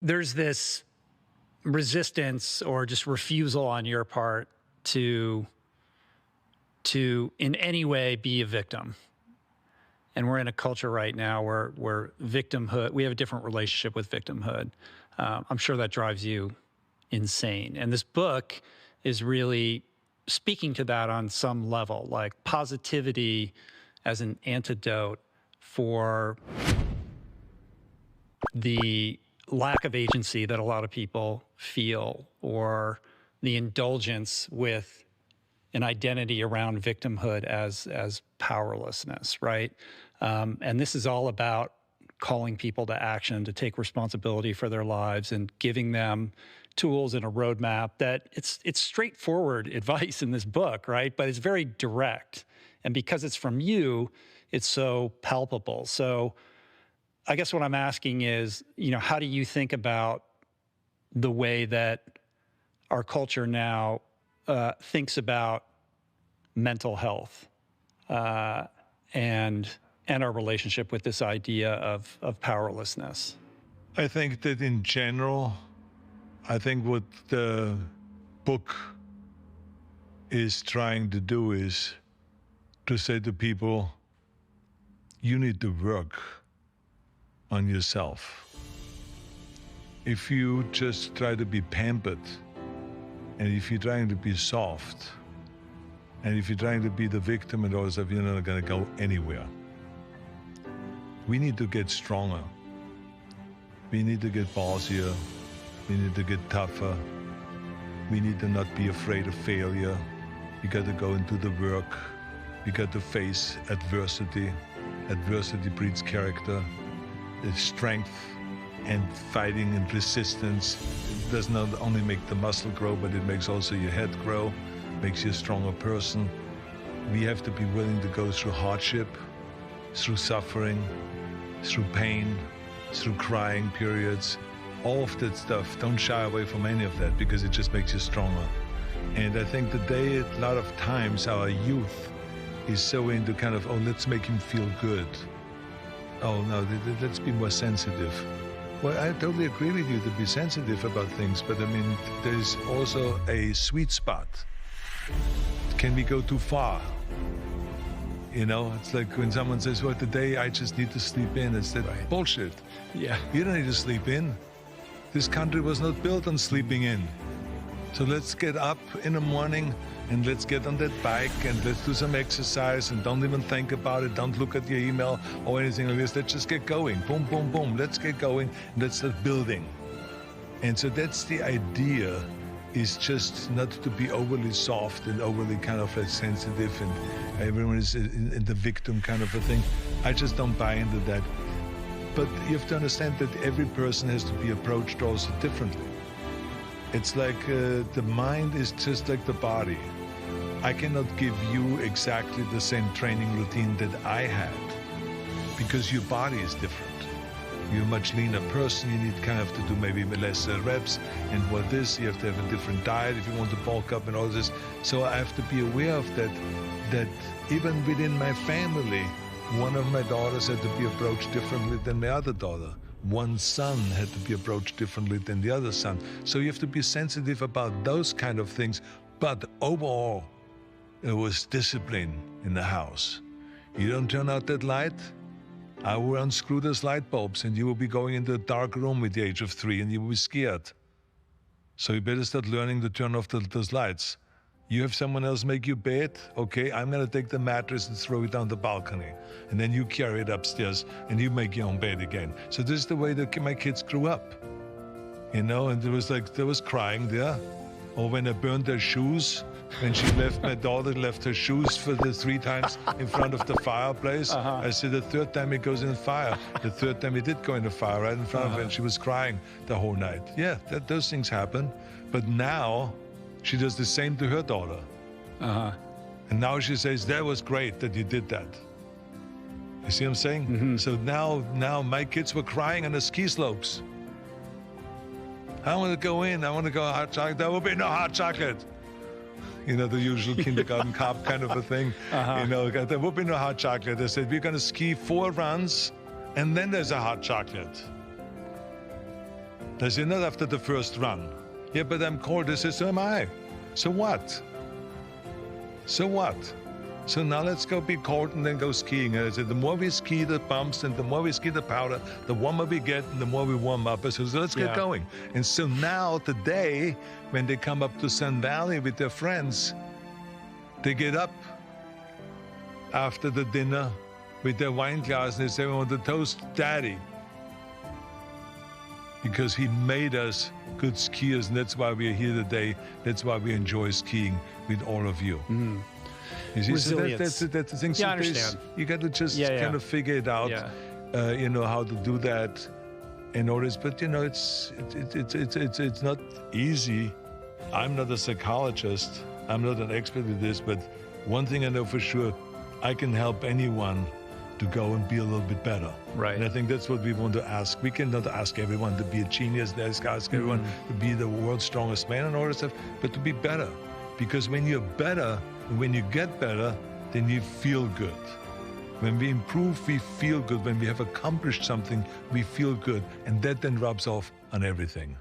there's this resistance or just refusal on your part to in any way be a victim. And we're in a culture right now where victimhood, we have a different relationship with victimhood. I'm sure that drives you insane. And this book is really speaking to that on some level, like positivity as an antidote for the lack of agency that a lot of people feel, or the indulgence with an identity around victimhood as powerlessness, right? And this is all about calling people to action, to take responsibility for their lives, and giving them tools and a roadmap that it's straightforward advice in this book, right? But it's very direct. And because it's from you, it's so palpable. So I guess what I'm asking is, how do you think about the way that our culture now thinks about mental health and our relationship with this idea of powerlessness? I think that in general, I think what the book is trying to do is to say to people, you need to work on yourself. If you just try to be pampered, and if you're trying to be soft, and if you're trying to be the victim and all that stuff, you're not going to go anywhere. We need to get stronger. We need to get ballsier. We need to get tougher. We need to not be afraid of failure. We got to go into the work. We got to face adversity. Adversity breeds character. The strength and fighting and resistance does not only make the muscle grow, but it makes also your head grow, makes you a stronger person. We have to be willing to go through hardship, through suffering, through pain, through crying periods, all of that stuff. Don't shy away from any of that, because it just makes you stronger. And I think today, a lot of times, our youth is so into kind of, let's make him feel good. Oh no, let's be more sensitive. Well, I totally agree with you to be sensitive about things, but I mean, there's also a sweet spot. Can we go too far? It's like when someone says, well, today I just need to sleep in. It's that Right. bullshit. Yeah. You don't need to sleep in. This country was not built on sleeping in. So let's get up in the morning and let's get on that bike and let's do some exercise and don't even think about it. Don't look at your email or anything like this. Let's just get going. Boom, boom, boom. Let's get going. Let's start building. And so that's the idea, is just not to be overly soft and overly kind of like sensitive and everyone is in the victim kind of a thing. I just don't buy into that. But you have to understand that every person has to be approached also differently. It's like the mind is just like the body. I cannot give you exactly the same training routine that I had, because your body is different. You're a much leaner person, you need kind of to do maybe less reps, and for this you have to have a different diet if you want to bulk up and all this. So I have to be aware of that even within my family, one of my daughters had to be approached differently than my other daughter. One son had to be approached differently than the other son. So you have to be sensitive about those kind of things. But overall, it was discipline in the house. You don't turn out that light, I will unscrew those light bulbs and you will be going into a dark room at the age of 3 and you will be scared. So you better start learning to turn off those lights. You have someone else make your bed, okay, I'm gonna take the mattress and throw it down the balcony. And then you carry it upstairs and you make your own bed again. So this is the way that my kids grew up. And there was crying there. Or when I burned their shoes, when my daughter left her shoes for the 3 times in front of the fireplace. I said the 3rd time it goes in the fire. The 3rd time it did go in the fire right in front of her, and she was crying the whole night. Yeah, those things happen. But now, she does the same to her daughter. And now she says, that was great that you did that. You see what I'm saying? Mm-hmm. So now my kids were crying on the ski slopes. I want to go in, I want to go hot chocolate. There will be no hot chocolate. The usual kindergarten cop kind of a thing. There will be no hot chocolate. They said, we're going to ski 4 runs and then there's a hot chocolate. They say, not after the first run. Yeah, but I'm cold. They say, so am I. So what? So what? So now let's go be cold and then go skiing. And I said, the more we ski the bumps and the more we ski the powder, the warmer we get and the more we warm up. I said, so let's get going. And so now today, when they come up to Sun Valley with their friends, they get up after the dinner with their wine glass and they say, we want to toast Daddy. Because he made us good skiers, and that's why we're here today. That's why we enjoy skiing with all of you. Mm. You see, Resilience. so that's the thing. Yeah, I understand. You got to just kind of figure it out, how to do that and all this. But, it's not easy. I'm not a psychologist. I'm not an expert in this. But one thing I know for sure, I can help anyone to go and be a little bit better. Right. And I think that's what we want to ask. We cannot ask everyone to be a genius, let's ask everyone to be the world's strongest man and all that stuff, but to be better. Because when you're better, and when you get better, then you feel good. When we improve, we feel good. When we have accomplished something, we feel good. And that then rubs off on everything.